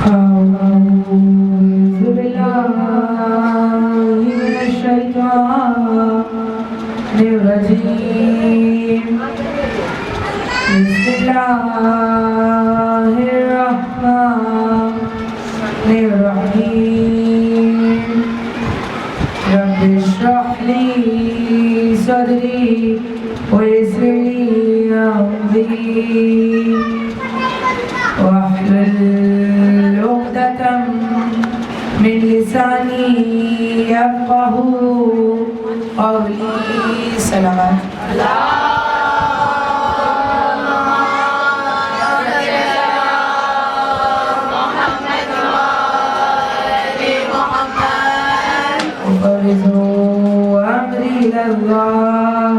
أعوذ بالله من الشيطان الرجيم. بسم الله الرحمن الرحيم. رب اشرح لي صدري ويسر لي أمري واحلل عقدة من لساني يفقه قولي. صلوات أفوض أمري إلى الله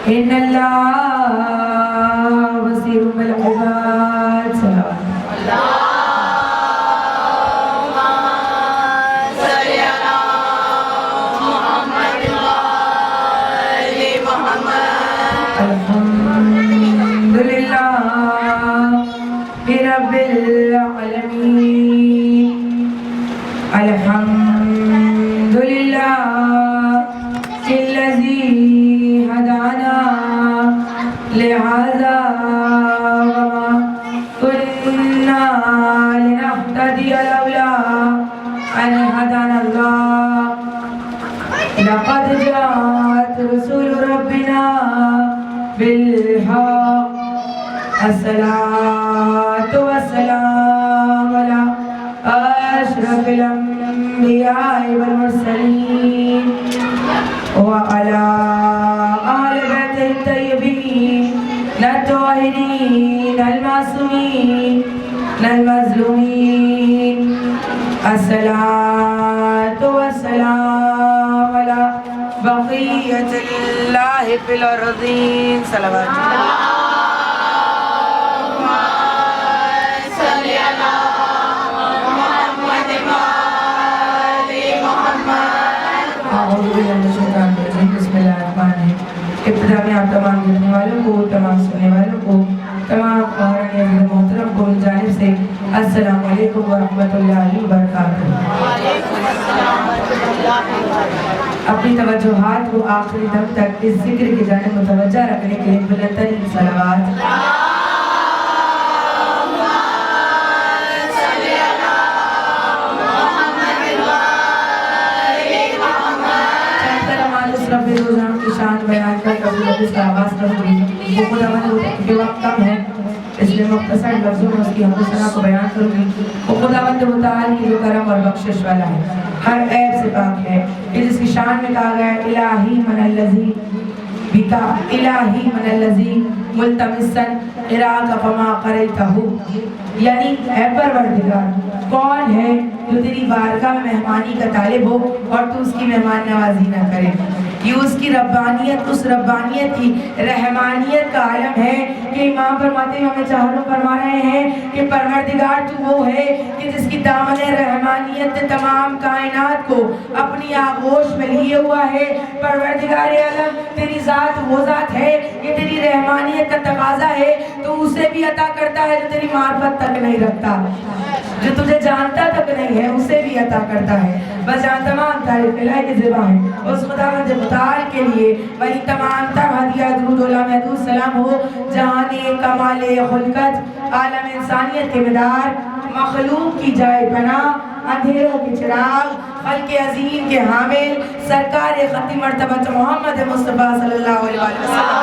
إن الله بصير بالعباد. صلوات الحمد لله رب العالمين. الحمد لله الذي هدانا لهذا وما كنا لنهتدي لولا أن هدانا الله. لقد جاءت رسول ربنا بالحق. الصلاة والسلام على أشرف الأنبياء والمرسلين وعلى آل بيته الطيبين الطاهرين المعصومين المظلومين. الصلاة والسلام على بقية الله في الأرضين. صلوات بسم اللہ الرحمن الرحیم. ابتدا میں آپ تمام دیکھنے والوں کو، تمام سننے والوں کو، تمام قوانین محترم کو میری جانب سے السلام علیکم ورحمۃ اللہ وبرکاتہ. اپنی توجہات کو آخری دم تک اس ذکر کی جانب متوجہ رکھنے کے لیے بلند ترین صلوات روزان کی شان بیان کر کبھی اس کا آواز کروں گی. وہ خداوند کے وقت کم ہے اس لیے مختصر لفظوں میں اس کی حمد و ثنا کو بیان کروں گی. وہ خداوند متعال کی جو کرم اور بخشش والا ہے، ہر عیب سے پاک ہے، کہ جس کی شان میں کہا گیا ہے الہی من الذی بکا الہی من الذی ملتمسن قراءک فما قریتہ. یعنی اے پروردگار، کون ہے جو تیری بارگاہ میں مہمانی کا طالب ہو اور تو اس کی مہمان نوازی نہ کرے. یہ اس کی ربانیت، اس ربانیت کی رحمانیت کا عالم ہے کہ امام فرماتے ہیں، ہمیں چہروں فرما رہے ہیں کہ پروردگار تو وہ ہے کہ جس کی دامن رحمانیت نے تمام کائنات کو اپنی آغوش میں لیے ہوا ہے. پروردگار عالم تیری ذات وہ ذات ہے کہ تیری رحمانیت کا تقاضا ہے تو اسے بھی عطا کرتا ہے جو تیری معرفت تک نہیں رکھتا، جو تجھے جانتا تک نہیں ہے اسے بھی عطا کرتا ہے. بس جہاں تمام تعریف الہی کی زبان ہے اس خداوند متعال کے لیے وہی تمام تر ہدیہ درود و محدود سلام ہو جہاں نے کمال خلقت، عالم انسانیت کے مدار، مخلوق کی جائے پناہ، اندھیروں کے چراغ، خلق عظیم کے حامل، سرکار ختم مرتبہ محمد مصطفیٰ صلی اللہ علیہ وسلم.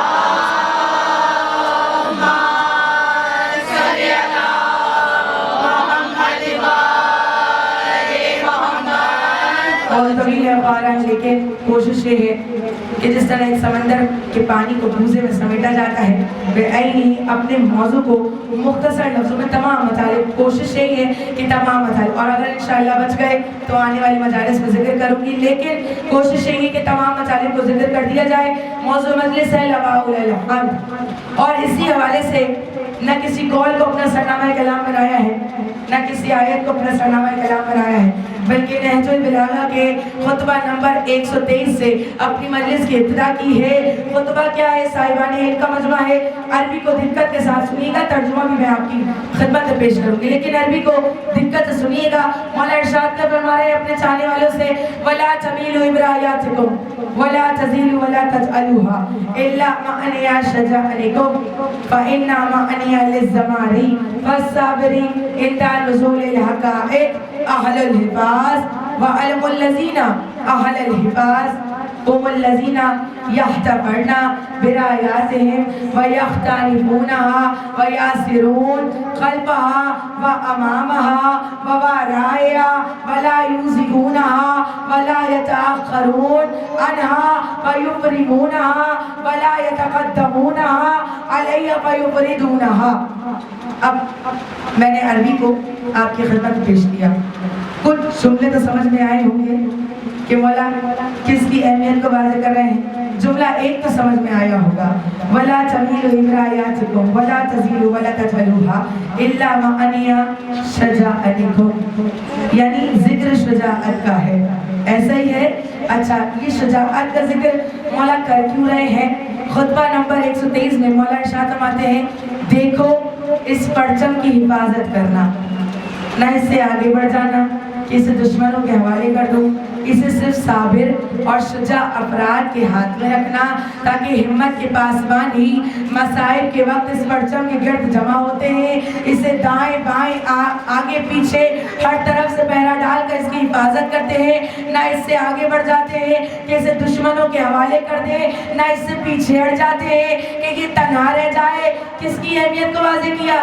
اور طویل ہے غارہ، لیکن کوشش یہ ہے کہ جس طرح ایک سمندر کے پانی کو بھوزے میں سمیٹا جاتا ہے، بے عینی اپنے موضوع کو مختصر لفظوں میں تمام مطالب، کوشش یہی ہے کہ تمام مطالب، اور اگر انشاءاللہ بچ گئے تو آنے والی مجالس میں ذکر کروں گی، لیکن کوشش یہی ہے کہ تمام مطالب کو ذکر کر دیا جائے. موضوع مجلس ہے لواء الحمد، اور اسی حوالے سے نہ کسی قول کو اپنا سرنامہ کلام بنایا ہے، نہ کسی آیت کو اپنا سرنامہ کلام بنایا ہے، بلکہ نہج البلاغہ کے خطبہ نمبر 123 سے اپنی مجلس کی ابتدا کی ہے۔ خطبہ کیا ہے؟ صاحبان علم کا مجمع ہے۔ عربی کو دقت کے ساتھ سنیے گا، ترجمہ بھی میں آپ کی خدمت میں پیش کروں گی، لیکن عربی کو دقت سے سنیے گا۔ مولا ارشاد کا فرما رہے ہیں اپنے چاہنے والوں سے وَلَا تَمِيلُوا بِرَأْيِكُمْ وَلَا تَزِيلُوا وَلَا تَجْعَلُوهَا إِلَّا مَعْنِيَ شَجَعَلِكُمْ فَإِنَّا مَعْنِيَ لِلزَّمَارِ فَالصَّابِرِ عِنْدَ نُزُولِ الْحَقَائِقِ أَهْلُ الْحِفَاظِ وَعَلْمُ الَّذِينَ أَهْلَ الْحِفَاظِ هم الذين يحتفظون برآياتهم ويختلفونها ويسيرون خلفها وأمامها ووراءها ولا يزيغونها ولا يتأخرون عنها فيفرمونها ولا يتقدمونها علي فيفردونها۔ اب میں نے عربی کو آپ کی خدمت میں پیش کیا، کچھ جملے تو سمجھ میں آئے ہوں گے کہ مولا کس کی اہمیت کو واضح کر رہے ہیں۔ جملہ ایک تو سمجھ میں آیا ہوگا، وَلَا تَمِيلُوا بِرَأْيِكُمْ وَلَا تَزِيلُوا وَلَا تَجْعَلُوهَا إِلَّا مَعْنِيَ شَجَاعَتِكُمْ، یعنی ذکر شجاعت کا ہے۔ ایسا ہی ہے؟ اچھا، یہ شجاعت کا ذکر مولا کر کیوں رہے ہیں؟ خطبہ نمبر 123 میں مولا ارشاد فرماتے ہیں دیکھو اس پرچم کی حفاظت کرنا، نہ اس سے آگے بڑھ جانا کہ اسے دشمنوں کے حوالے کر دوں، اسے صرف صابر اور شجاع افراد کے ہاتھ میں رکھنا تاکہ ہمت کے پاسبان ہی مصائب کے وقت اس پرچم کے گرد جمع ہوتے ہیں، اسے دائیں بائیں آگے پیچھے ہر طرف سے پہرا ڈال کر اس کی حفاظت کرتے ہیں، نہ اس سے آگے بڑھ جاتے ہیں کہ اسے دشمنوں کے حوالے کر دیں، نہ اس سے پیچھے ہٹ جاتے ہیں کہ یہ تنہا رہ جائے۔ کس کی اہمیت کو واضح کیا؟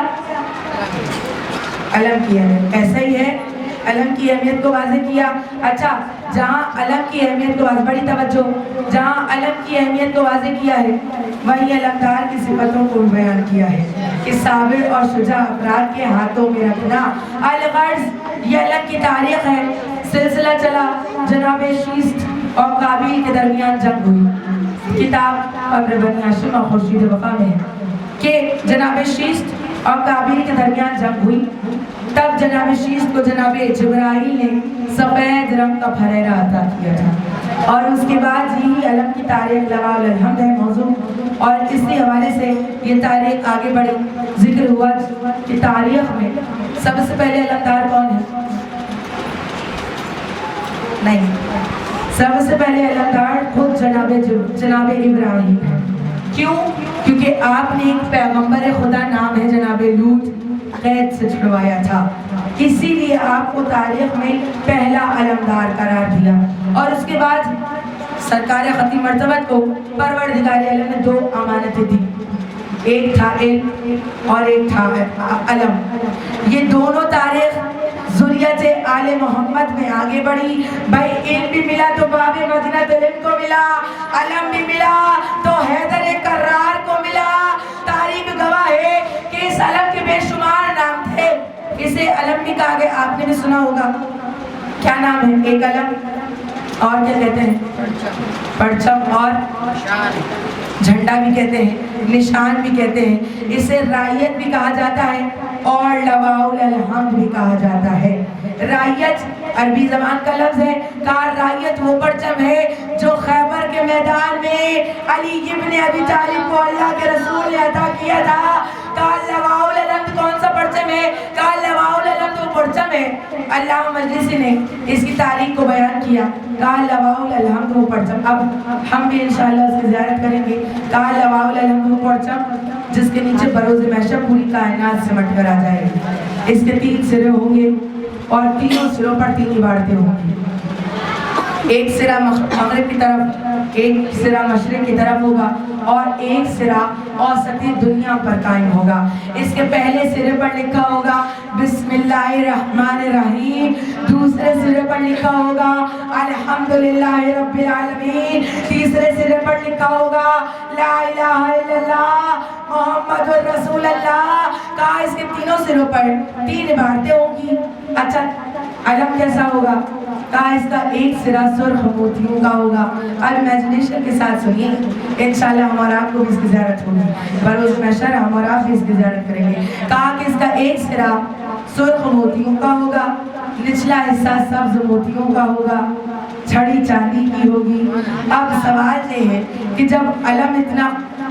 علم کی اہمیت۔ ایسا ہی ہے، علم کی اہمیت کو واضح کیا۔ اچھا، جہاں علم کی اہمیت کو واضح، بڑی توجہ، جہاں علم کی اہمیت کو واضح کیا ہے وہیں علمدار کی صفتوں کو بیان کیا ہے کہ صابر اور شجاع افراد کے ہاتھوں میں رکھنا۔ الغرض یہ علم کی تاریخ ہے۔ سلسلہ چلا، جناب شیست اور قابیل کے درمیان جنگ ہوئی۔ کتاب قبر بنی ہاشم اور خورشید وفا میں ہے کہ جناب شیست اور قابیل کے درمیان جنگ ہوئی۔ تب جناب شیست کو جناب جبرائیل نے سفید رنگ کا پھریرا عطا کیا تھا، اور اس کے بعد ہی علم کی تاریخ لواء الحمد ہے موضوع، اور اسی حوالے سے یہ تاریخ آگے بڑھی۔ ذکر ہوا کہ تاریخ میں سب سے پہلے علمدار کون ہے؟ نہیں، سب سے پہلے علمدار خود جناب ابراہیم ہے۔ کیوں؟ کیونکہ آپ نے ایک پیغمبر خدا نام ہے جناب لوط قید سے چھڑوایا تھا، اسی لیے آپ کو تاریخ میں پہلا علمدار قرار دیا۔ اور اس کے بعد سرکار ختم مرتبت کو پروردگار عالم نے 2 امانتیں دی، ایک تھا علم اور ایک تھا علم۔ یہ دونوں تاریخ ذریت آل محمد میں آگے بڑھی۔ بھائی علم بھی ملا تو باب مدینہ علم کو ملا، علم بھی ملا تو حیدر کرار کو ملا۔ تاریخ گواہ ہے کہ اس علم کے بے شمار نام تھے، اسے علم بھی کہا گیا، آپ نے بھی سنا ہوگا۔ کیا نام ہے؟ ایک علم اور کیا کہتے ہیں؟ پرچم اور جھنڈا بھی کہتے ہیں، نشان بھی کہتے ہیں، اسے رائیت بھی کہا جاتا ہے اور لواء الحمد بھی کہا جاتا ہے۔ رائیت عربی زبان کا لفظ ہے، کہا رائیت وہ پرچم ہے جو خیبر کے میدان میں علی ابن ابی طالب کو اللہ کے رسول نے عطا کیا تھا۔ کہا لواء الحمد کون سا پرچم ہے؟ کہا لواء الحمد وہ پرچم ہے، علامہ مجلسی نے اس کی تاریخ کو بیان کیا، کہا لواء الحمد وہ پرچم۔ اب ہم بھی انشاءاللہ اس کی زیارت کریں گے۔ کہا لواء الحمد وہ پرچم جس کے نیچے بروز محشر پوری کائنات سمٹ کر آ جائے گی۔ اس کے 3 سرے ہوں گے اور تینوں سروں پر 3 عبارتیں ہوں گی، ایک سرا مغرب کی طرف، ایک سرا مشرق کی طرف ہوگا اور ایک سرا اوسطی دنیا پر قائم ہوگا۔ اس کے پہلے سرے پر لکھا ہوگا بسم اللہ الرحمن الرحیم، دوسرے سرے پر لکھا ہوگا الحمدللہ رب العالمین، تیسرے سرے پر لکھا ہوگا لا الہ الا اللہ محمد رسول اللہ۔ کہا اس کے تینوں سروں پر 3 عبارتیں ہوں گی۔ اچھا، علم کیسا ہوگا؟ کہا اس کا ایک سرا سرخ موتیوں کا ہوگا۔ اب امیجنیشن کے ساتھ سنیے، انشاءاللہ ہمارا آپ کو بھی اس کی زیارت ہوگی، بروز محشر ہمارا آپ بھی اس کی زیارت کریں گے۔ کہا کہ اس کا ایک سرا سرخ موتیوں کا ہوگا निचला हिस्सा सब्ज मोतियों का होगा, छड़ी चांदी की होगी। अब सवाल ये है कि जब अलम इतना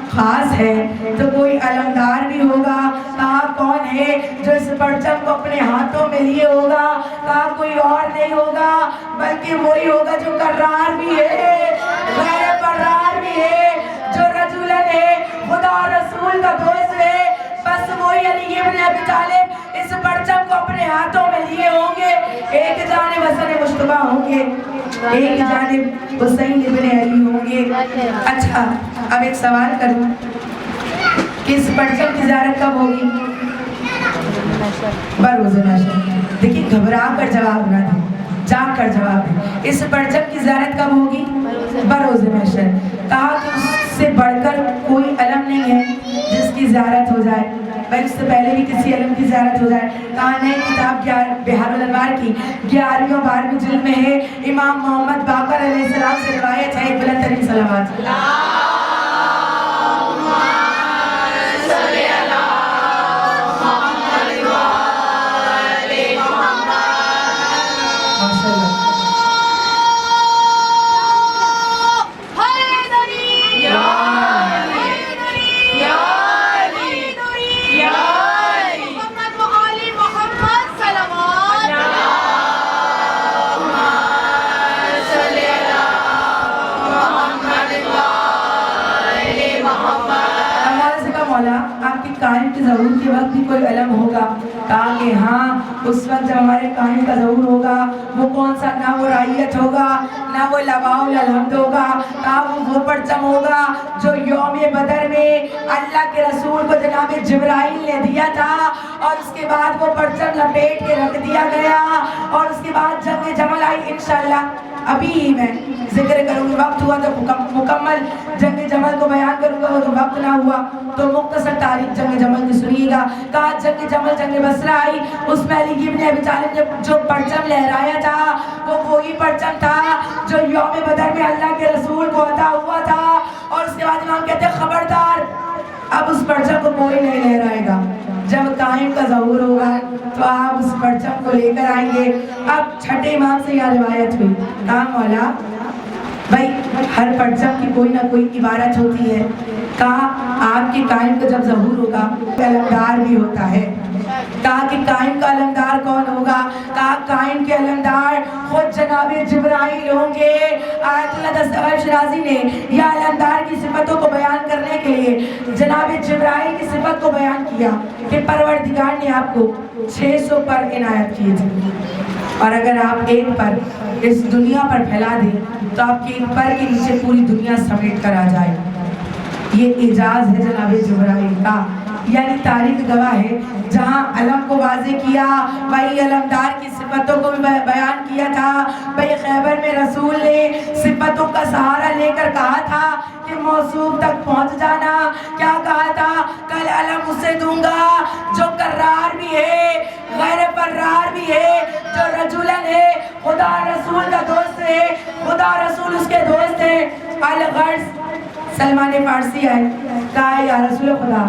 खास है तो कोई अलमदार भी होगा। कहा कौन है जो इस परचम को अपने हाथों में लिए होगा? कहा कोई और नहीं होगा बल्कि वही होगा जो कर्रार भी है, गैर फर्रार भी है, जो रजूलन है, खुदा और रसूल का दोस्त है। बस वही अली इब्न अबी तालिब इस परचम को अपने हाथों में लिए होंगे। एक जानिब हसन मुश्तबा होंगे, एक जानिब हुसैन इब्न अली होंगे। अच्छा, अब एक सवाल करूं कि इस परचम की ज़ियारत कब होगी? बरोज़े महशर। देखिए, घबरा कर जवाब ना दें, जाग कर जवाब दें। इस परचम की ज़ियारत कब होगी? बरोज़े महशर। कहा कि उससे बढ़कर कोई अलम नहीं है जिसकी ज़ियारत हो जाए, भाई उससे पहले भी किसी अलम की ज़ियारत हो जाए। कहा नहीं, किताब बिहारुल अनवार की 11वीं और 12वीं जिल्द में है। इमाम मोहम्मद बाकर अलैहिस्सलाम से रिवायत है, बुलंद तरीन सलावत। आपकी कायम के ज़हूर के वक्त भी कोई अलम होगा? कहा कि हाँ, उस वक्त जब हमारे कायम का ज़हूर होगा वो कौन सा, ना वो राइयत होगा, ना वो लवाउल अलहम्द होगा। कहा वो परचम होगा जो यौम बदर में अल्लाह के रसूल को जनाब जिब्राइल ने दिया था, और उसके बाद वो परचम लपेट के रख दिया गया, और उसके बाद जंग जमल आई। इंशाअल्लाह अभी ही मैं जिक्र करूँगी, वक्त हुआ तो मुकम्मल जंग जमल को बयान करूँगा, वो तो वक्त ना हुआ तो मुख्तसर तारीख जंग जमल की सुनिएगा। कहा जंग जमल जंग बसरा आई, उसमें अली इब्न अबी तालिब ने जो परचम लहराया था वो वही परचम था जो यौम बदर में अल्लाह के रसूल को अता हुआ था। और उसके बाद इमाम कहते हैं खबरदार, अब उस परचम को कोई नहीं लहराएगा। जब कायम का ज़हूर होगा तो आप उस परचम को लेकर आएंगे। अब छठे इमाम से यह रिवायत हुई, कहा मौला भाई हर परचम की कोई ना कोई इबारत होती है। कहा आपके कायम का जब ज़हूर होगा अलमदार भी होता है। कहा कि कायम का अलमदार कौन होगा? कहा कायम के अलमदार खुद जनाब जिब्राइल होंगे। आयतुल्लाह दस्तगीर शिराज़ी ने या अलमदार की सिफतों को बयान करने के लिए जनाब जिब्राइल की सिफत को बयान किया कि परवरदिगार ने आपको 600 पर इनायत किए थे, और अगर आप एक पर इस दुनिया पर फैला दें तो आपके एक पर के नीचे पूरी दुनिया समेट कर आ जाए। ये एजाज है जनाब जिब्राइल का, यानी तारीख गवाह है। जहाँ अलम को वाज़े किया, वही अलमदार की सिफतों को भी बयान किया था। भाई खैबर में रसूल ने सिफतों का सहारा लेकर कहा था कि मौसूफ तक पहुँच जाना। क्या कहा था? कल अलम उसे दूंगा जो कर्रार भी है, गैर फर्रार भी है, जो रजूलन है, खुदा रसूल का दोस्त है, खुदा रसूल उसके दोस्त है। अल-गर्ज़ सलमान फारसी आए, कहा या रसूल खुदा,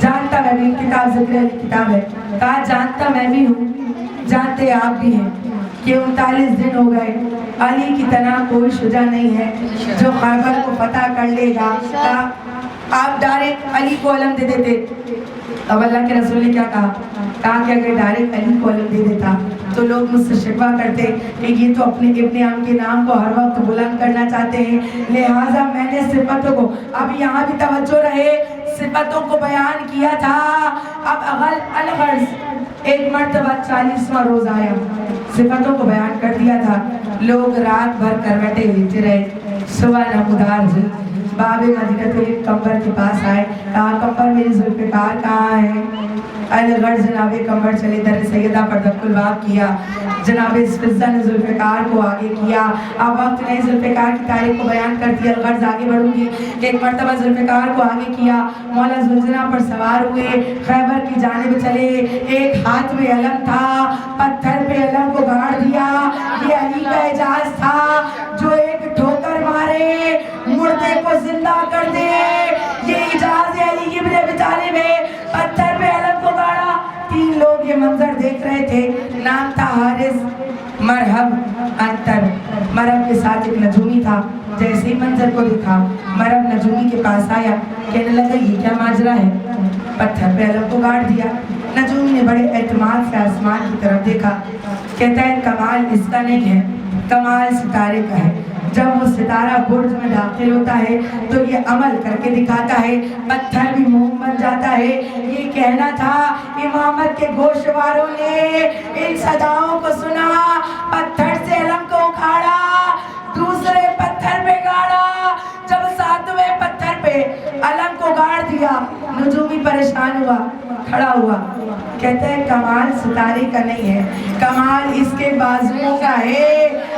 जानता मैं भी, किताब ज़िक्र अली किताब है, कहा जानता मैं भी हूँ, जानते आप भी हैं कि 39 दिन हो गए, अली की तरह कोई शुजा नहीं है जो खैबर को फतह कर लेगा। कहा आप डायरेक्ट अली को अलम दे देते। अब अल्लाह के रसूल ने क्या कहा? कहा कि अगर डायरेक्ट अली को अलम दे देता तो लोग मुझसे शिकवा करते कि ये तो अपने इब्ने अम के नाम को हर वक्त बुलंद करना चाहते हैं, लिहाजा मैंने सिफतों को, अब यहाँ भी तवज्जो रहे, सिफतों को बयान किया था। अब अल-गर्ज़ एक मर्तबा 40वां रोज़ आया, सिफतों को बयान कर दिया था। लोग रात भर करवटें लेते रहे। सुबह नमूदार बाबे मदीनतुल कंबर के पास आए, कहा कंबर मेरी जुल्फ़िकार कहाँ है? अल-गर्ज़ जनाबे कंबर चले दर सैयदा पर दक्कुल-बाब किया। जनाबे फिज़्ज़ा ने जुल्फ़िकार को आगे किया। अब वक्त ने जुल्फ़िकार की तारीख को बयान कर दिया। अल-गर्ज़ आगे बढ़ूंगी। एक मर्तबा जुल्फ़िकार को आगे किया, मौला ज़ुलज़ुला पर सवार हुए, खैबर की जानिब चले। एक हाथ में अलम था, पत्थर पे अलम को गाड़ दिया। ये अली का एजाज था जो एक ठोकर मारे मुर्दे को जिंदा कर दे। ये इजाज़ अली इब्न अबी तालिब है, पत्थर पे अलम को गाड़ा। 3 लोग लोग ये मंजर देख रहे थे। नाम था हारिस मरहब अंतर। मरहब के साथ एक नजूमी था। जैसे ही मंजर को देखा, मरहब नजूमी के पास आया, कहने लगा ये क्या माजरा है। पत्थर पे अलम को गाड़ दिया। नजूमी ने बड़े एतमाद से आसमान की तरफ देखा, कहता है कमाल इसका नहीं है, कमाल सितारे का है। जब वो सितारा बुर्ज में दाखिल होता है तो ये अमल करके दिखाता है, पत्थर भी मोम बन जाता है। ये कहना था इमामत के गोशवारों ने इन सदाओं को सुना, पत्थर से अलम को उखाड़ा, दूसरे पत्थर पे गाड़ा। जब सातवें पत्थर पे अलम को गाड़ दिया, नजूमी परेशान हुआ, खड़ा हुआ, कहते हैं कमाल सितारे का नहीं है, कमाल इसके बाजुओं का है।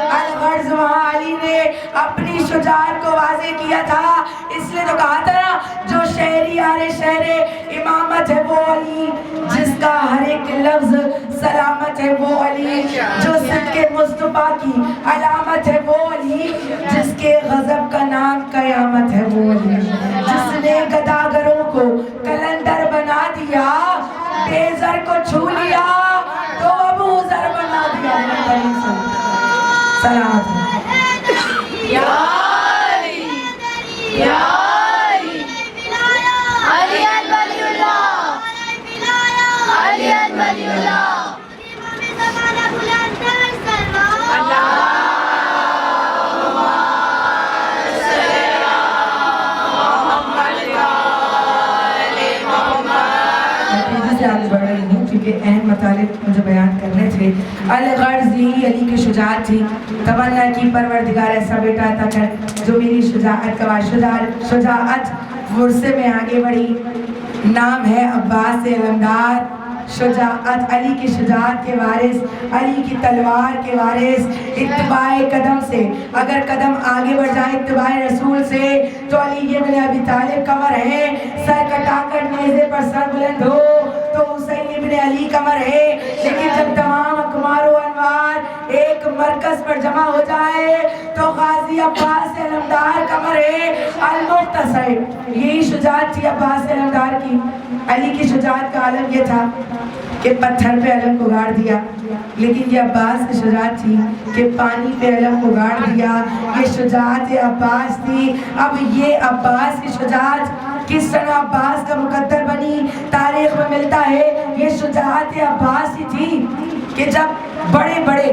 अलगर्ज वहाँ अली ने अपनी शुजाअत को वाज़े किया था, इसलिए तो कहा था ना, जो शहरी आरे शहरे इमामत है वो अली, जिसका हर एक लफ्ज सलामत है वो अली, जो सिद्के मुस्तफा की अलामत है वो अली, जिसके गजब का नाम कयामत है वो अली, जिसने गदागरों को कलंदर बना दिया, बेज़र को छू लिया तो अबू ज़र बना दिया। सलामत है या अली, या अली, अली वलीउल्लाह, अली वलीउल्लाह। आगे बढ़ रही हूँ क्योंकि अहम मतालिब मुझे बयान करने थे। अलगर्ज यही अली की शुजाअत थी। तमन्ना की परवरदिगार ऐसा बेटा अता कर जो मेरी शुजाअत का शुजाअत वर्से में आगे बढ़ी। नाम है अब्बास अलमदार। शुजाअत अली की शुजाअत के वारिस, अली की तलवार के वारिस। इत्तिबाए कदम से अगर कदम आगे बढ़ जाए इत्तिबाए रसूल से तो अली इब्न अबी तालिब कमर है। सर कटाकर नेज़े पर सर बुलंद हो तो हुसैन इब्न अली कमर है। लेकिन जब तमाम अकमार व अनवार एक मरकज पर जमा हो जाए तो गाजी अब्बास अलमदार कमर है। अल-मुख्तसर यही शुजाअत थी अब्बास अलमदार की। अली की शुजाअत का आलम ये था कि पत्थर पे अलम को गाड़ दिया, लेकिन ये अब्बास की शुजाअत थी कि पानी पे अलम को गाड़ दिया। ये शुजाअत अब्बास थी। अब ये अब्बास की शुजाअत किस तरह अब्बास का मुकद्दर बनी तारीख में मिलता है। ये शुजाअत अब्बास ही थी कि जब बड़े बड़े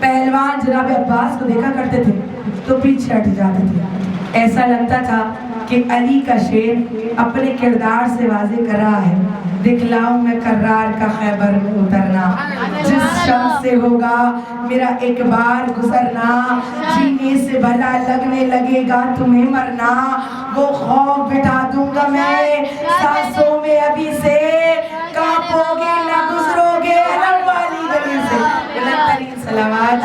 पहलवान जनाब अब्बास को देखा करते थे तो पीछे हट जाते थे। ऐसा लगता था कि अली का शेर अपने किरदार से वाज़े कर रहा है, दिखलाऊं मैं कर्रार का खैबर में उतरना, जिस शख्स से होगा मेरा एक बार गुजरना, जीने से भला लगने लगेगा तुम्हें मरना, वो खौफ बिठा दूंगा मैं सांसों में अभी से, कांपोगे ना गुजरोगे अलम वाली गली से। बुलंद सलावत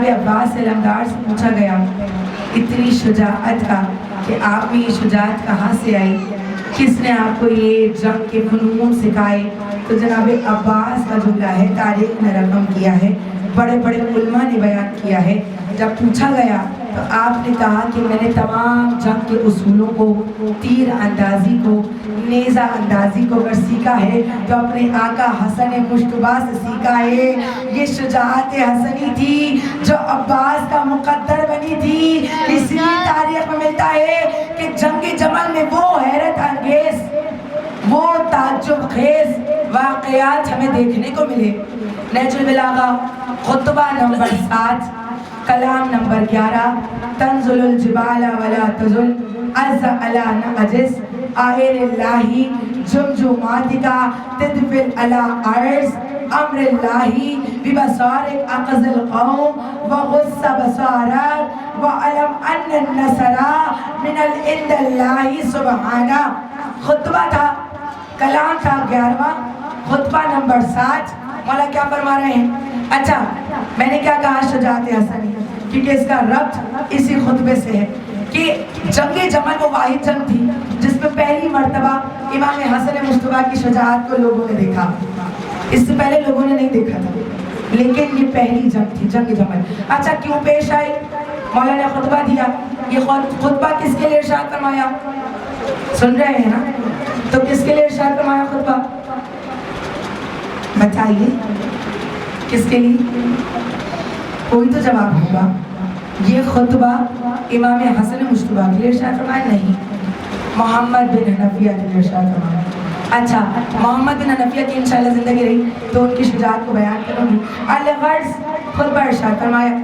عباس علمدار سے پوچھا گیا اتنی شجاعت کا کہ آپ میں یہ شجاعت کہاں سے آئی، کس نے آپ کو یہ جنگ کے فنون سکھائے؟ تو جناب عباس کا جملہ ہے، تاریخ نے رقم کیا ہے، بڑے بڑے علماء نے بیان کیا ہے، جب پوچھا گیا تو آپ نے کہا کہ میں نے تمام جنگ کے اصولوں کو، تیر اندازی کو، نیزہ اندازی کو اگر سیکھا ہے تو اپنے آقا حسن مشتبہ سے سیکھا ہے۔ یہ شجاعت حسنی تھی جو عباس کا مقدر بنی تھی۔ اس لیے تاریخ میں ملتا ہے کہ جنگ جمل میں وہ حیرت انگیز، وہ تعجب خیز واقعات ہمیں دیکھنے کو ملے۔ نہج البلاغہ خطبہ نمبر 7 کلام نمبر 11 تنزل الجبال ولا تزل عز علا نعجز آئر اللہ جمجماتکا تدفل علا عرض امر اللہ ببصارک اقض القوم وغص بصارک وعلم ان النصر من العند اللہ سبحانہ۔ خطبہ تھا، کلام تھا 11واں، خطبہ نمبر 7۔ مولا کیا فرما رہے ہیں؟ اچھا میں نے کیا کہا شجاعت حسنی، کیونکہ اس کا ربط اسی خطبے سے ہے کہ جنگ جمل وہ واحد جنگ تھی جس میں پہلی مرتبہ امام حسن مشتبہ کی شجاعت کو لوگوں نے دیکھا۔ اس سے پہلے لوگوں نے نہیں دیکھا تھا، لیکن یہ پہلی جنگ تھی، جنگ جمل۔ اچھا کیوں پیش آئی؟ مولا نے خطبہ دیا، یہ خطبہ کس کے لیے ارشاد فرمایا؟ سن رہے ہیں نا؟ تو کس کے لیے ارشاد فرمایا خطبہ؟ بتائیے کس کے لیے؟ کوئی تو جواب ہوگا۔ یہ خطبہ امام حسن مشتبہ کے لیے ارشاد فرمایا؟ نہیں، محمد بن حنفیہ کے لیے ارشاد فرمایا۔ اچھا محمد بن حنفیہ کی انشاءاللہ زندگی رہی تو ان کی شجاعت کو بیان کروں گی۔ الغرض خطبہ ارشاد فرمایا۔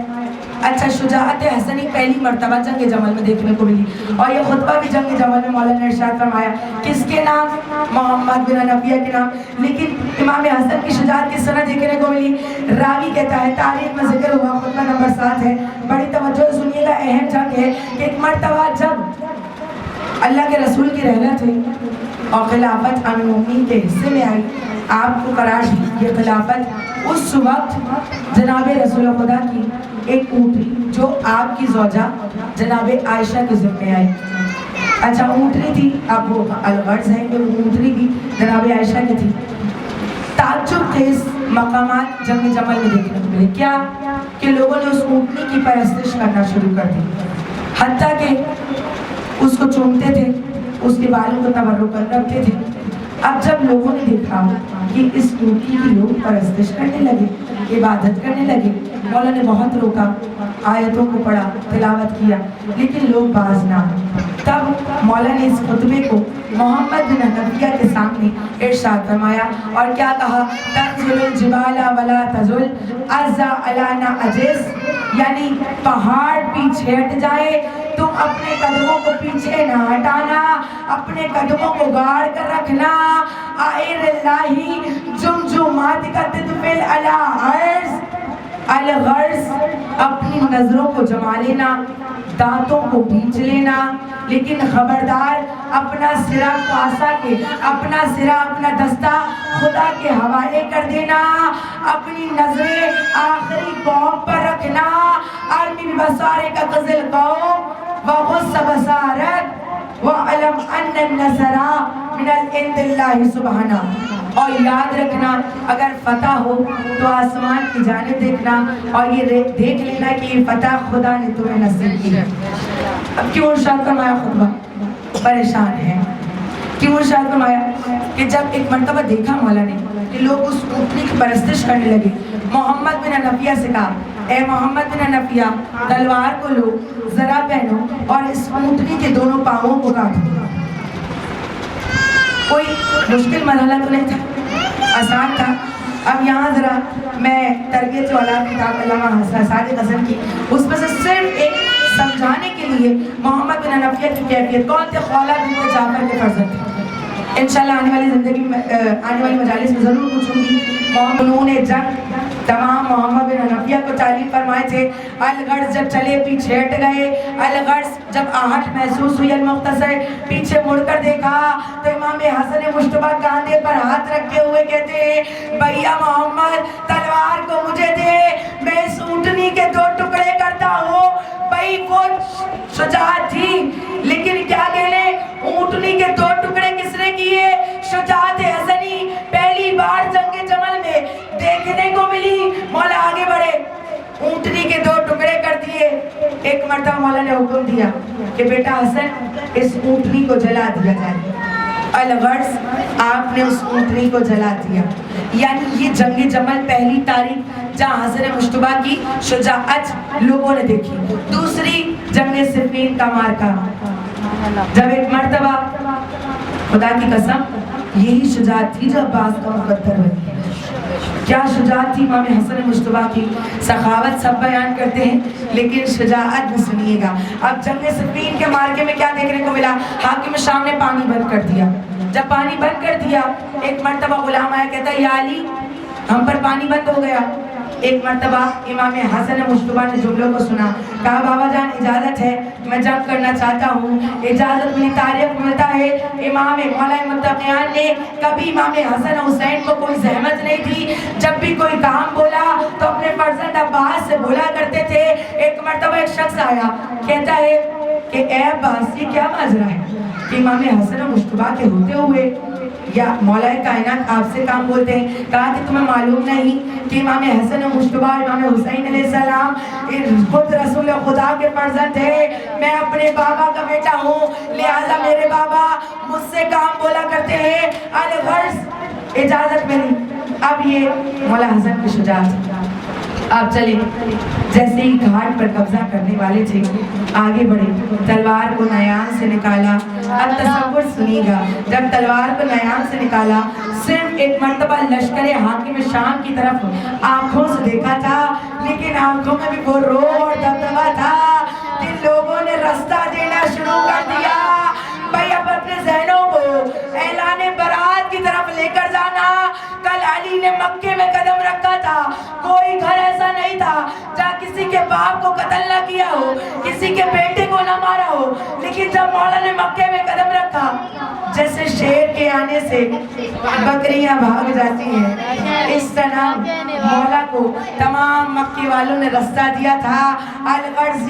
اچھا شجاعت حسنی پہلی مرتبہ جنگ جمل میں دیکھنے کو ملی، اور یہ خطبہ بھی جنگ جمل میں مولا نے ارشاد فرمایا۔ کس کے نام؟ محمد بن حنفیہ کے نام۔ لیکن امام حسن کی شجاعت کس طرح دیکھنے کو ملی؟ راوی کہتا ہے، تاریخ میں ذکر ہوا، خطبہ نمبر 7 ہے، بڑی توجہ سنیے گا، اہم جنگ ہے کہ ایک مرتبہ جب اللہ کے رسول کی رحلت ہوئی اور خلافت امیر المومنین کے حصے میں آئی، آپ کو قرار دی یہ خلافت، اس وقت جناب رسول خدا کی ایک اونٹنی جو آپ کی زوجہ جناب عائشہ کے ذمہ آئی۔ اچھا اونٹنی تھی، اب وہ الغرض ہے کہ وہ اونٹنی بھی جناب عائشہ کی تھی۔ تعجب خیز مقامات جنگ جمل میں دیکھنے کو ملے، کیا کہ لوگوں نے اس اونٹنی کی پرستش کرنا شروع کر دی، حتیٰ کہ اس کو چومتے تھے، اس کے بالوں کو تبرک رکھتے تھے۔ اب جب لوگوں نے دیکھا کہ اس اونٹنی کی لوگ پرستش کرنے لگے، عبادت کرنے لگے، مولا نے بہت روکا، آیتوں کو پڑھا، تلاوت کیا، لیکن لوگ باز نہ آئے۔ تب مولا نے اس خطبے کو محمد بن حنفیہ کے سامنے ارشاد فرمایا اور کیا کہا؟ تنزل الجبال ولا تزل عز علا نعجز، یعنی پہاڑ پیچھے ہٹ جائے، تم اپنے قدموں کو پیچھے نہ ہٹانا، اپنے قدموں کو گاڑ کر رکھنا۔ آئر اللہ جمجماتک تدفل علی عرض، الغرض اپنی نظروں کو جما لینا، دانتوں کو بیچ لینا، لیکن خبردار اپنا سرا پاسا کے، اپنا سرا اپنا دستہ خدا کے حوالے کر دینا، اپنی نظریں آخری قوم پر رکھنا۔ ارمی بصارک اقض القوم وغص بصارک وعلم ان النصر من العند اللہ سبحانہ۔ اور یاد رکھنا اگر فتح ہو تو آسمان کی جانب دیکھنا اور یہ دیکھ لینا کہ یہ فتح خدا نے تمہیں نصیب کی ہے۔ اب کیوں ارشاد فرمایا خطبہ؟ پریشان ہے۔ کیوں ارشاد فرمایا؟ کہ جب ایک مرتبہ دیکھا مولا نے کہ لوگ اس اونٹنی کی پرستش کرنے لگے، محمد بن حنفیہ سے کہا، اے محمد بن حنفیہ تلوار کو لو، ذرا پہنو اور اس اونٹنی کے دونوں پاؤں کو کاٹو۔ کوئی مشکل مرحلہ تو نہیں تھا، آسان تھا۔ اب یہاں ذرا میں تربیت اولاد کتاب علامہ صادق حسن کی، اس میں سے صرف ایک سمجھانے کے لیے محمد بن حنفیہ کی کیفیت، کون تھے؟ خولہ بنت جعفر کے فرزند تھے۔ انشاءاللہ آنے والی زندگی میں، آنے والی مجالس میں ضرور پوچھوں گی۔ فنون جنگ तमाम मोहम्मद बिन हनफिया को तालीम फरमाए थे। अलगर्ज जब चले पीछे हट गए, अलगर्ज जब आहट महसूस हुई, अलमुख्तसर पीछे मुड़कर देखा तो इमाम हसन मुश्तबा कांधे पर हाथ रखे हुए कहते हैं, भैया मोहम्मद तलवार को मुझे दे, मैं इस ऊँटनी के 2 टुकड़े करता हूँ। भाई वो शुजाअत थी, लेकिन क्या कहने, ऊँटनी के 2 टुकड़े किसने किए? शुजाअत हसनी पहली बार जंग जमल में देखने को मिली। मौला आगे बढ़े, ऊँटनी के 2 टुकड़े कर दिए। एक मर्तबा मौला ने हुक्म दिया कि बेटा हसन इस ऊँटनी को जला दिया जाए। अलगर्ज आपने उस ऊँटनी को जला दिया। यानी ये जंग जमल पहली तारीख जहाँ हसन मुश्तबा की शुजाअत लोगों ने देखी। दूसरी जंग सिफ़ीन का मार्का, जब एक मर्तबा खुदा की कसम यही शुजाअत थी जो अब्बास का मुकद्दर बनी। क्या शुजाअत थी इमाम हसन मुश्तबा की, सखावत सब बयान करते हैं, लेकिन शुजाअत भी सुनिएगा। अब जंग सिफ़ीन के मार्के में क्या देखने को मिला? हाकिम शाम ने पानी बंद कर दिया। जब पानी बंद कर दिया, एक मर्तबा गुलाम आया, कहता या अली हम पर पानी बंद हो गया। एक मर्तबा इमाम हसन मुश्तबा ने जुमलों को सुना, कहा बाबा जान इजाज़त है, मैं जंग करना चाहता हूँ, इजाज़त मिली। तारीख मिलता है इमाम मौला मुत्तक़ियान ने कभी इमाम हसन हुसैन को कोई ज़हमत नहीं दी। जब भी कोई काम बोला तो अपने फर्जंद अब्बास से बोला करते थे। एक मर्तबा एक शख्स आया, कहता है कि ए अब्बास ये क्या माजरा है कि इमाम हसन मुश्तबा के होते हुए या मौलाए कायनात आपसे काम बोलते हैं। कहा कि तुम्हें मालूम नहीं कि इमाम हसन मुश्तबा इमाम हुसैन अलैहिस्सलाम खुद रसूल खुदा के फर्जंद थे। मैं अपने बाबा का बेटा हूँ, लिहाजा मेरे बाबा मुझसे काम बोला करते हैं। अलगर्ज इजाज़त मिली। अब ये मौला हसन की शुजाअत। आप चले, जैसे ही घाट पर कब्जा करने वाले थे आगे बढ़े, तलवार को नयान से निकाला। अब तसव्वुर सुनिएगा, जब तलवार को नयान से निकाला, सिर्फ एक मर्तबा लश्कर हाकिम शाम की तरफ आंखों से देखा था, लेकिन आंखों में भी वो रोब और दबदबा था कि लोगों ने रास्ता देना शुरू कर दिया। भाई अब अपने ज़हनों को ऐलाने बरात की तरफ लेकर जाना। कल अली ने मक्के में कदम रखा था, कोई घर ऐसा नहीं था जहाँ किसी के बाप को कत्ल ना किया हो, किसी के बेटे को ना मारा हो, लेकिन जब मौला ने मक्के में कदम रखा, जैसे शेर के आने से बकरियां भाग जाती हैं, इस तरह मौला को तमाम मक्के वालों ने रास्ता दिया था। अलगर्ज़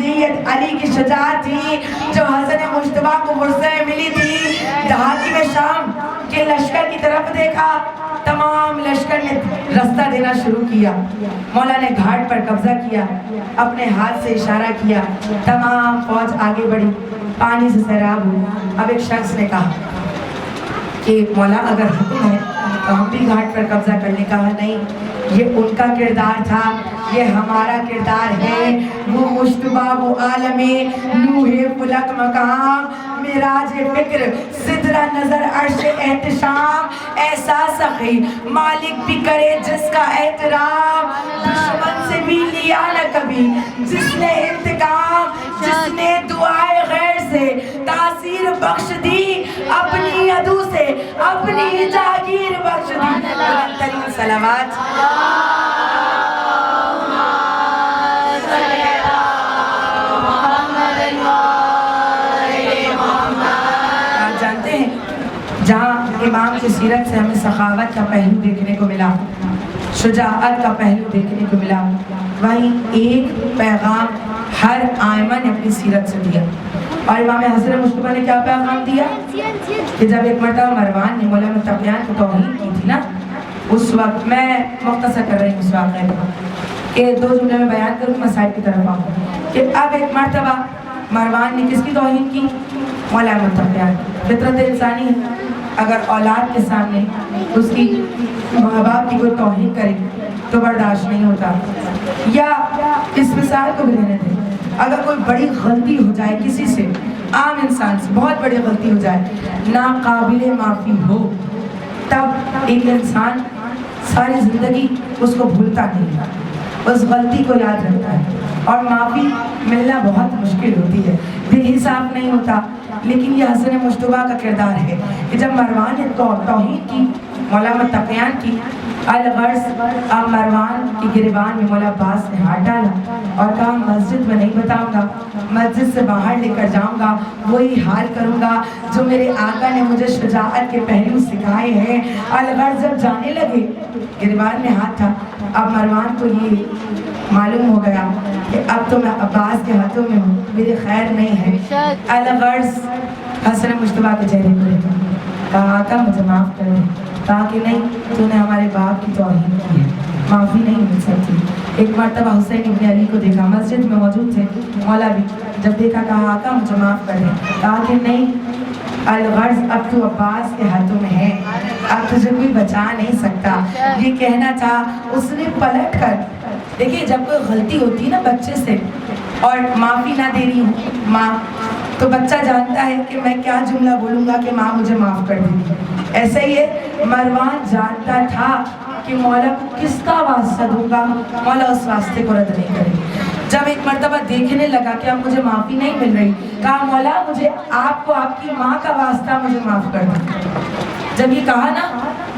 अली की शुजाअत थी जो हसन मुश्तबा को फुर्सत मिली थी। हाकिम शाम के लश्कर की तरफ देखा, तमाम लश्कर ने रास्ता देना शुरू किया। मौला ने घाट पर कब्जा किया, अपने हाथ से इशारा किया, तमाम फौज आगे बढ़ी, पानी से सैराब हुई। अब एक शख्स ने कहा कि मौला अगर हुक्म है तो हम भी घाट पर कब्जा करने का। नहीं, ये उनका किरदार था, ये हमारा किरदार है। वो मुश्तबा, वो आलमे नूहे फलक मकाम, मिराज फिक्र सिदरा नजर अर्श एहतशाम, ऐसा सखी मालिक भी करे जिसका एहतराम, दुश्मन से भी लिया न कभी जिसने इंतकाम, जिसने दुआए गैर से तासीर बख्श दी, अपनी अदू से अपनी जागीर बख्श दी। तरीन सलावत। जानते हैं जहाँ इमाम की सीरत से हमें सखावत का पहलू देखने को मिला, शुजाअत का पहलू देखने को मिला, वहीं एक पैगाम हर आइमा ने अपनी सीरत से दिया। और इमाम हसन मुश्तबा ने क्या पैगाम दिया कि जब एक मर्तबा मरवान ने मौला मुत्तक़ियान को तौहीन की थी ना, उस वक्त मैं मुख्तसर कर रही हूँ इस वाक़े को कि 2 जुमले में बयान करूँ, मसाइल की तरफ आऊँ कि अब एक मर्तबा मरवान ने किसकी तौहीन की? मौला मुत्तक़ियान। फितरत इंसानी है, अगर औलाद के सामने उसकी माँ बाप की कोई तौहीन करे तो बर्दाश्त नहीं होता। या इस मिसाल को भी रहने दें, अगर कोई बड़ी गलती हो जाए किसी से, आम इंसान से बहुत बड़ी गलती हो जाए, नाकाबिले माफ़ी हो, तब एक इंसान सारी ज़िंदगी उसको भूलता नहीं, उस गलती को याद रखता है और माफ़ी मिलना बहुत मुश्किल होती है, बेहिसाब नहीं होता। लेकिन यह हसन मुश्तबा का किरदार है कि जब मरवान ने तौहीन की, मौला मुत्तक़ियान की, अलगर्ज अब मरवान की गिरबान में मौला अब्बास ने हाथ डाला और कहा मस्जिद में नहीं बताऊंगा, मस्जिद से बाहर लेकर जाऊंगा, वही हाल करूंगा जो मेरे आका ने मुझे शुजाअत के पहलू सिखाए हैं। अलगर्ज जब जाने लगे, गिरबान में हाथ था, अब मरवान को ये मालूम हो गया कि अब तो मैं अब्बास के हाथों में हूँ, मेरी खैर नहीं है। अलगर्ज हसन मुश्तबा के चेहरे पर देखा, कहा आका मुझे माफ़ कर दे। कहा कि नहीं, तूने हमारे बाप की तौहीन की है, माफ़ी नहीं मिल सकती। एक मरतबा हुसैन इब्न अली को देखा, मस्जिद में मौजूद थे मौला भी, जब देखा कहा आका मुझे माफ़ कर दे। कहा कि नहीं अलगर्ज अब तू अब्बास के हाथों में है, अब तुझे कोई बचा नहीं सकता। ये कहना था, उसने पलट कर, देखिए जब कोई गलती होती है ना बच्चे से और माफ़ी ना दे रही हूँ माँ, तो बच्चा जानता है कि मैं क्या जुमला बोलूँगा कि माँ मुझे माफ़ कर देगी। ऐसा ही है, मरवान जानता था कि मौला को किसका वास्ता दूंगा, मौला उस वास्ते को रद्द नहीं करेगी। जब एक मर्तबा देखने लगा कि अब मुझे माफ़ी नहीं मिल रही, कहा मौला मुझे आपको आपकी माँ का वास्ता मुझे माफ़ कर दो। जब ये कहा ना,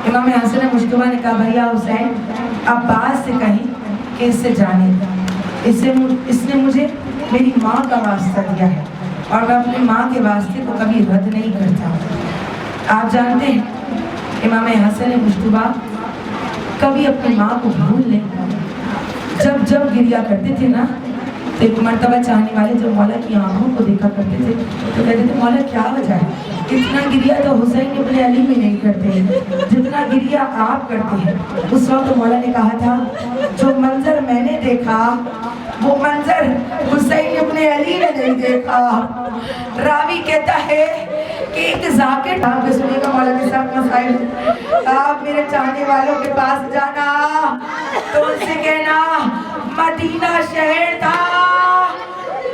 इमाम हसन मुश्तबा ने कहा भैया हुसैन अब्बास से कहीं कि इससे जाने, इसने मुझे मेरी माँ का वास्ता दिया है और मैं अपनी माँ के वास्ते को कभी रद्द नहीं करता। आप जानते हैं इमाम हसन मुश्तबा कभी अपनी माँ को भूल नहीं पाए। जब जब गिरिया करते थे ना, तो एक मर्तबा चाहने वाले जब मौला की आंखों को देखा करते थे तो कहते थे मौला क्या वजह है, इतना गिरिया तो हुसैन इब्न अली में नहीं करते हैं जितना गिरिया आप करते हैं। उस वक्त मौला ने कहा था, जो मंजर मैंने देखा वो मंजर हुसैन इब्न अली ने नहीं देखा। रावी कहता है कि एक जाकिर, आप सुनिएगा मौला के साथ मसाइल, आप मेरे चाहने वालों के पास जाना तो उनसे कहना मदीना शहर था,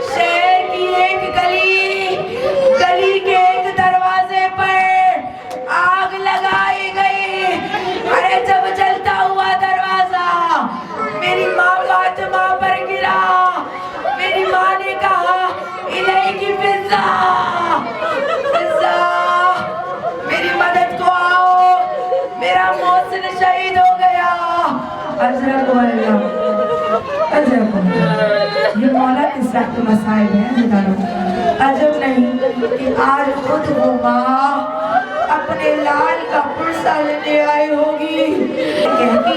शहर की एक गली, गली के एक दरवाजे पर आग लगाई गई। अरे जब जलता हुआ दरवाजा मेरी माँ फातिमा पर गिरा, मेरी माँ ने कहा इलाही फिजा, फिजा मेरी मदद को आओ, मेरा मोहसिन शहीद हो गया। ये मौला के सख्त मसाइल हैं। अजब नहीं कि आज खुद वो माँ अपने लाल का पुरसा लेने आई होगी। कहती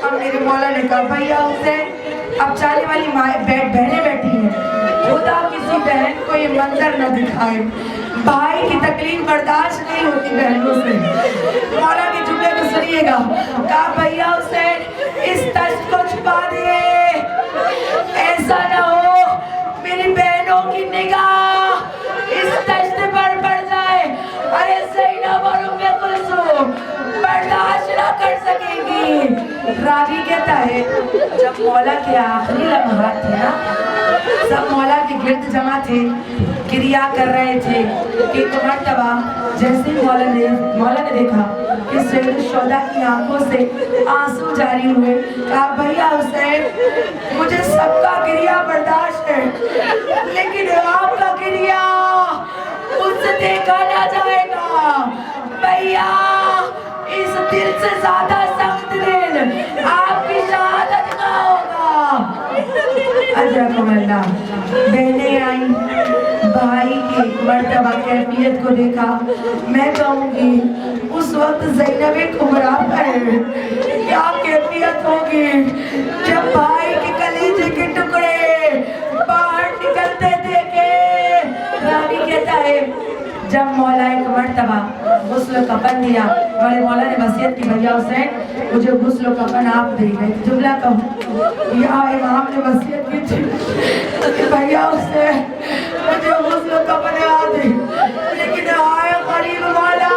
अब मेरे मौला ने कहा भैया हुसैन अब चाहने वाली बहनें बैठी हैं, खुदा किसी बहन को ये मंजर न दिखाए, भाई की तकलीफ बर्दाश्त नहीं होती बहनों से। मौला के जुमले को सुनिएगा, कहा भैया हुसैन इस तश्त को छुपा दिए, ऐसा न हो मेरी बहनों की निगाह इस तश्त पर पड़ जाए। अरे ज़ैनब और उम्मे कुलसूम बर्दाश्त न कर सकेंगी। रावी कहता है जब मौला के आखिरी लम्हात थे ना, सब मौला के गिर्द जमा थे, क्रिया कर रहे थे। एक मर्तबा जैसे मौला ने देखा कि सैयद शोदा की आंखों से आंसू जारी हुए, कहा भैया हुसैन मुझे सबका क्रिया बर्दाश्त है, लेकिन आपका क्रिया उससे देखा ना जाएगा। भैया इस दिल से ज्यादा सख्त दिल आपकी शहादत का होगा। अल्लाह बहनें आई, भाई की मर्तबा कैफियत को देखा। मैं कहूँगी उस वक्त ज़ैनब कुबरा पर क्या कैफियत होगी जब भाई के कलीजे के टुकड़े बाहर निकलते देखे। रावी कहता है जब मौला एक मर्तबा गुस्ल कफन दिया, बड़े मौला ने वसीयत की भैया हुसैन मुझे गुस्ल कफन आप दे गए। जुमला कहूँ या इमाम ने वसीयत की थी कि भैया हुसैन मुझे गुस्ल कफन आप दे, लेकिन आए गरीब मौला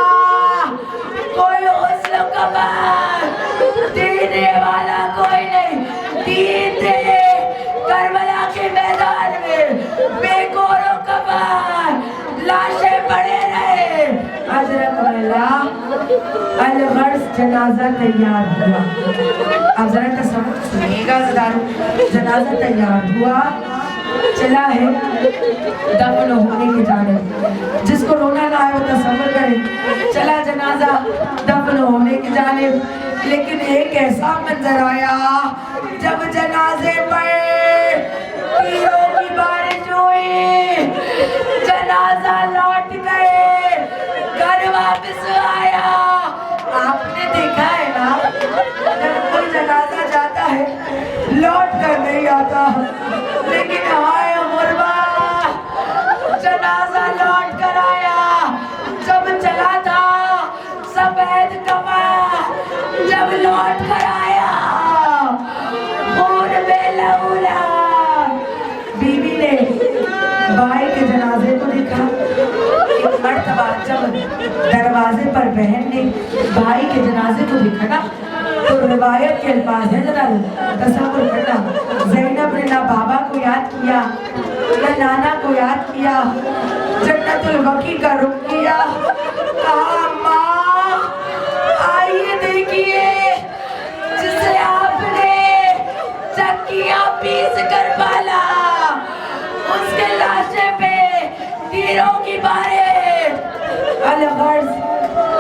कोई गुस्ल कफन देने वाला कोई नहीं। दीन दे करबला के मैदान में बेगोरों कफन लाशें पड़े रहे। अलगर्ज जनाजा तैयार हुआ। अब जरा तसव्वुर सुनिएगा, जनाजा तैयार हुआ, चला है दफन होने की जानिब। जिसको रोना ना आए वो तसव्वुर करे, चला जनाजा दफन होने की जानिब। لیکن ایک ایسا منظر آیا جب جنازے پر تیروں کی بارش ہوئی، جنازہ لوٹ گئے، گھر واپس آیا۔ آپ نے دیکھا ہے نا جب کوئی جنازہ جاتا ہے لوٹ کر نہیں آتا، لیکن ہائے غربا جنازہ لوٹ کر آیا۔ جب چلا تھا سفید کفن، جب لوٹ کر آیا خون میں لہولا۔ بیوی نے بھائی کے جنازے کو دیکھا۔ ایک مرتبہ جب دروازے پر بہن نے بھائی کے جنازے کو دیکھا نا تو روایت کے الفاظ ہیں، ذرا تصور کرنا، زینب نے نہ بابا کو یاد کیا نہ نانا کو یاد کیا، جنت البقیع کا رخ کیا، کہا ماں آئیے دیکھیے جسے آپ نے چکیاں پیس کر پالا، اس کے لاشے پہ تیروں کی بارش۔ الغرض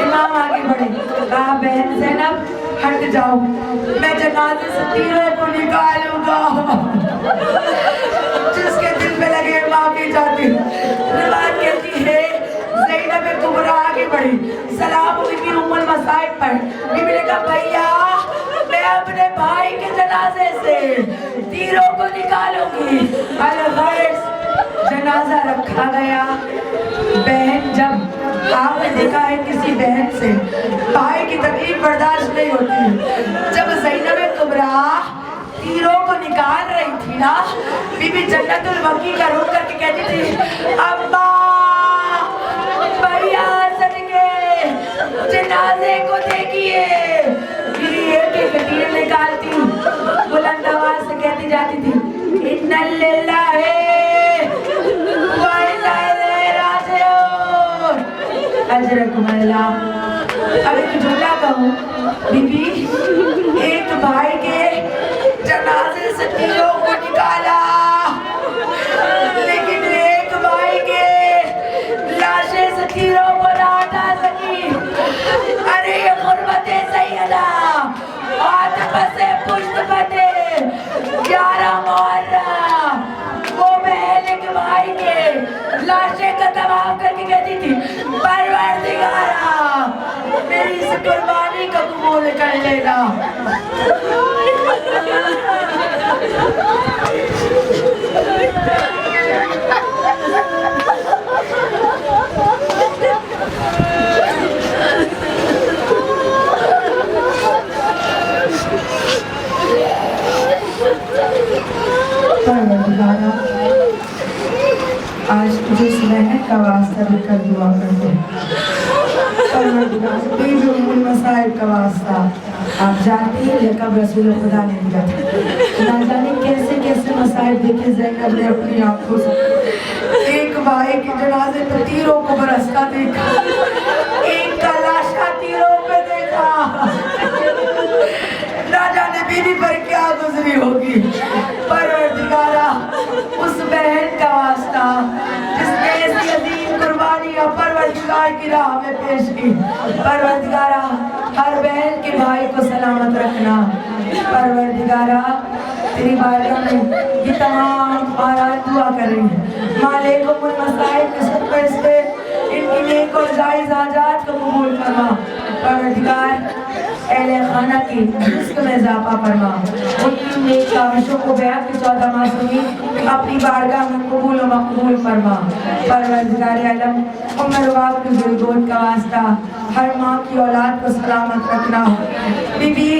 امام آگے بڑھے، کہا بہن زینب ہٹ جاؤ، میں جنازے سے تیروں کو نکالوں گا، جس کے دل پہ لگے معافی چاہتی ہوں۔ روایت کہتی ہے زینب کبریٰ آگے بڑھی، سلام بی بی ام المصائب پر۔ بی بی نے کہا بھیا میں اپنے بھائی کے جنازے سے تیروں کو نکالوں گی۔ الغرض جنازہ رکھا گیا۔ بہن جب آپ نے دیکھا ہے کسی بہن سے بھائی کی تکلیف برداشت نہیں ہوتی، جب زینب کبریٰ تیروں کو نکال رہی تھی نا، بی بی جنت البقیع کا رخ کر کے کہتی تھی اماں بھیا صدقے جنازے کو دیکھیے۔ ایک ایک تیر نکالتی بلند آواز سے کہتی جاتی تھی اِنَّ لِلَّهِ وَإِنَّا إِلَيْهِ رَاجِعُونَ۔ اجرکم اللہ۔ اب ایک جملہ کہوں، بی بی ایک بھائی کے جنازے سے تیروں کو نکالا، لیکن ایک بھائی کے لاشے سے تیروں کو نہ ہٹا سکی۔ ارے یہ غربت سیدہ عاطفہ سے پشت پتے 11 محرم، وہ بہن ایک بھائی کے لاشے کا تمام کر کے کہتی تھی پروردگارا میری اس قربانی کو قبول کر لینا۔ پروردگارا آج تجھے اس محنت کا واسطہ دے کر دعا کرتے ہیں۔ پروردگار بی بی ام المصائب کا واسطہ آپ جانتے ہیں لقب رسول خدا نے دیا تھا، نہ جانے کیسے کیسے مصائب دیکھے زینب نے اپنی آنکھوں سے۔ ایک بھائی کے جنازے پہ تیروں کو برستا دیکھا، ایک کا لاشا تیروں پہ دیکھا، نہ جانے بیوی پر کیا گزری ہوگی۔ پروردگارا اس بہن کا واسطہ جس نے ایسی عظیم قربانیاں پروردگار کی راہ میں پیش کی، پروردگارا ہر بہن کے بھائی کو سلامت رکھنا۔ پروردگارا تیری بارگاہ میں یہ تمام خواہرات دعا کر رہی ہیں، مالک ام المصائب کے صدقے سے ان کی نیک اور جائز حاجات کو قبول فرما۔ پروردگار اہل خانہ کی رزق میں اضافہ فرما، ان کی نیک کاوشوں کو بیعت کے 14 معصومین اپنی بارگاہ میں قبول و مقبول فرما۔ پروردگار عالم ام رباب کی ذلگود کا واسطہ ہر ماں کی اولاد کو سلامت رکھنا۔ بی بی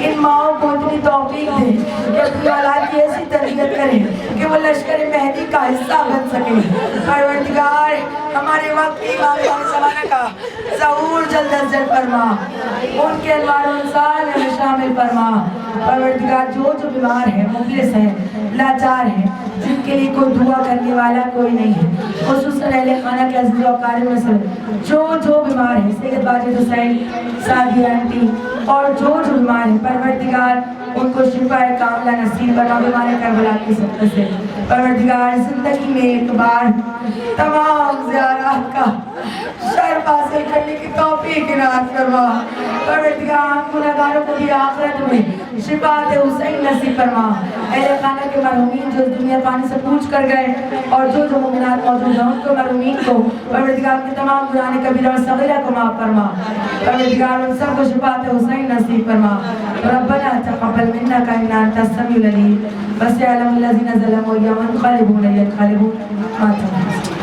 ان ماؤں کو اتنی توفیق دے کہ اپنی اولاد کی ایسی تربیت کریں کہ وہ لشکر مہدی کا حصہ بن سکے۔ پروردگار ہمارے وقت امام زمانہ کا ظہور جلد از جلد فرما، ان کے انوار و انصار میں شامل فرما۔ پروردگار جو بیمار ہیں، مفلس ہیں، لاچار ہیں، جن کے لیے کوئی دعا کرنے والا کوئی نہیں ہے، خصوصاً اہل خانہ کے عزیز و اقارب میں سے جو بیمار ہیں، سید واجد حسین، سعدیہ آنٹی اور جو بیمار ہیں، پروردگار ان کو شفا کاملہ نصیب بنا بیمار کربلا کی صدقے سے۔ پروردگار زندگی میں ایک بار تمام زیارات کا شرف حاصل کرنے کی توفیق عنایت فرما پروردگار ہم گناہگاروں کو بھی آخرت میں شفاعت حسین نصیب فرما اہل خانہ کے مرحومین جو اس دنیا پانی سے پوچھ کر گئے اور جو جو مومنات موجود ہیں ان کو مرحومین کو پروردگار کے تمام گناہ کبیرہ اور صغیرہ کو معاف فرما پروردگار ان سب کو شفاعت حسین نصیب فرما ربنا تقبل منا انك انت السميع العليم وسيعلم الذين ظلموا يوم ينقلبون ما تنقلبون